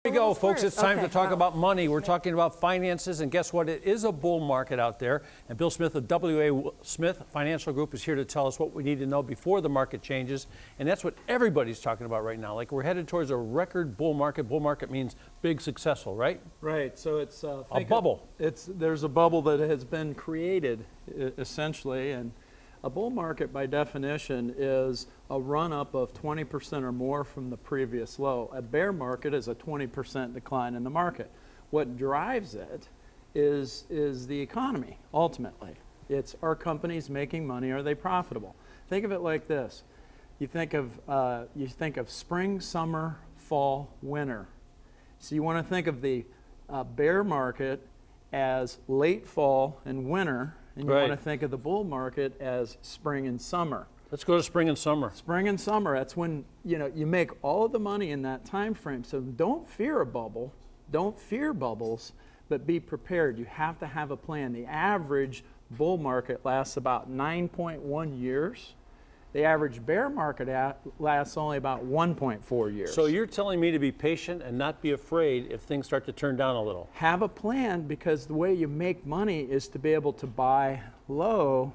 Here we go, folks. It's time to talk about money. We're talking about finances, and guess what? It is a bull market out there. And Bill Smith of W.A. Smith Financial Group is here to tell us what we need to know before the market changes. And that's what everybody's talking about right now. Like, we're headed towards a record bull market. Bull market means big, successful, right? Right. So it's a bubble. There's a bubble that has been created, essentially, and a bull market, by definition, is a run-up of 20% or more from the previous low. A bear market is a 20% decline in the market. What drives it is the economy, ultimately. It's, are companies making money? Are they profitable? Think of it like this. You think of spring, summer, fall, winter. So you want to think of the bear market as late fall and winter, and you want to think of the bull market as spring and summer. Let's go to spring and summer. Spring and summer, that's when you make all of the money in that time frame. So don't fear a bubble, don't fear bubbles, but be prepared. You have to have a plan. The average bull market lasts about 9.1 years. The average bear market lasts only about 1.4 years. So you're telling me to be patient and not be afraid if things start to turn down a little. Have a plan, because the way you make money is to be able to buy low,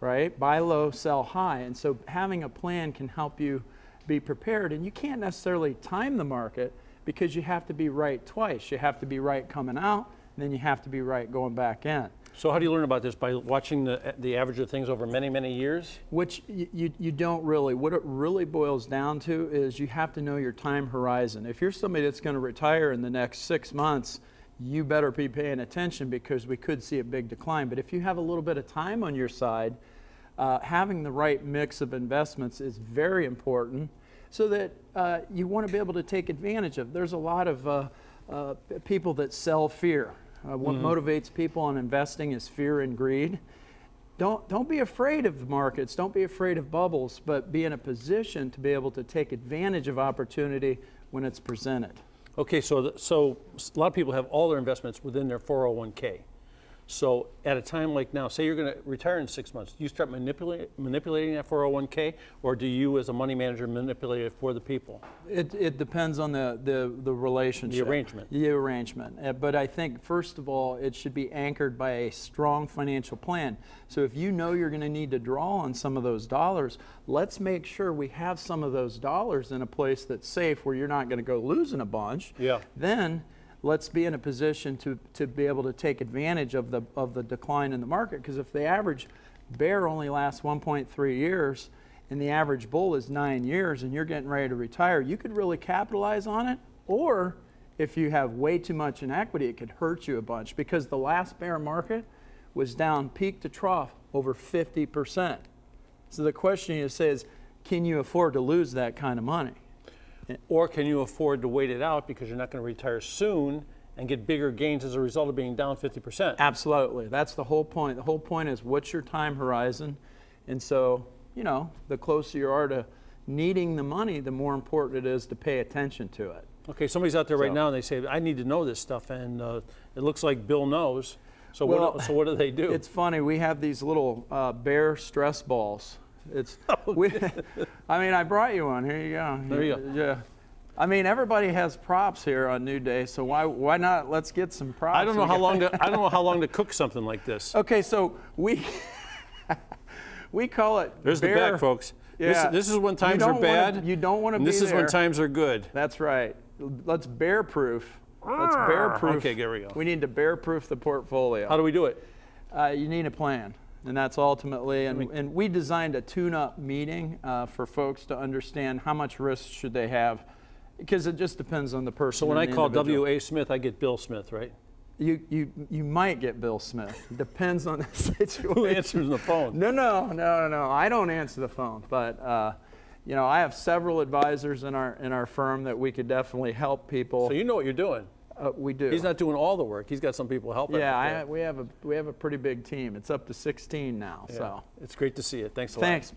right? Buy low, sell high. And so having a plan can help you be prepared. And you can't necessarily time the market, because you have to be right twice. You have to be right coming out, and then you have to be right going back in. So how do you learn about this? By watching the average of things over many, many years? Which you don't really. What it really boils down to is you have to know your time horizon. If you're somebody that's going to retire in the next 6 months, you better be paying attention, because we could see a big decline. But if you have a little bit of time on your side, having the right mix of investments is very important, so that you want to be able to take advantage of. There's a lot of people that sell fear. What motivates people on investing is fear and greed. Don't be afraid of the markets. Don't be afraid of bubbles, but be in a position to be able to take advantage of opportunity when it's presented. Okay, so a lot of people have all their investments within their 401k. So at a time like now, say you're going to retire in 6 months, do you start manipulating that 401k, or do you as a money manager manipulate it for the people? It depends on the relationship. The arrangement. The arrangement. But I think, first of all, it should be anchored by a strong financial plan. So if you know you're going to need to draw on some of those dollars, let's make sure we have some of those dollars in a place that's safe, where you're not going to go losing a bunch. Yeah. Then let's be in a position to be able to take advantage of the decline in the market. Because if the average bear only lasts 1.3 years and the average bull is 9 years, and you're getting ready to retire, you could really capitalize on it. Or if you have way too much in equity, it could hurt you a bunch, because the last bear market was down peak to trough over 50%. So the question you say is, can you afford to lose that kind of money? Or can you afford to wait it out, because you're not going to retire soon and get bigger gains as a result of being down 50%? Absolutely. That's the whole point. The whole point is, what's your time horizon? And so, the closer you are to needing the money, the more important it is to pay attention to it. Okay, somebody's out there right now and they say, I need to know this stuff, and it looks like Bill knows. So, what do they do? It's funny. We have these little bear stress balls. I brought you one. Here you go. There you go. Yeah. Everybody has props here on New Day, so why not? Let's get some props. I don't know how long to cook something like this. Okay, so we call it. There's bear. The back, folks. Yeah. This is when times are bad. You don't want to be This is there. when times are good. That's right. Let's bear proof. Let's bear proof. Okay, there we go. We need to bear proof the portfolio. How do we do it? You need a plan. And that's ultimately, and we designed a tune-up meeting for folks to understand how much risk should they have, because it just depends on the person. So when I call W.A. Smith, I get Bill Smith, right? You might get Bill Smith. Depends on the situation. Who answers the phone? No. I don't answer the phone, but I have several advisors in our firm that we could definitely help people. So you know what you're doing. We do. He's not doing all the work. He's got some people helping. Yeah, we have a pretty big team. It's up to 16 now. Yeah. So it's great to see you. Thanks a lot. Thanks.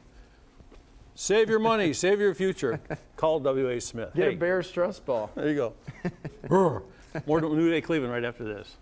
Save your money. Save your future. Call W.A. Smith. Get a bear stress ball. There you go. More New Day Cleveland right after this.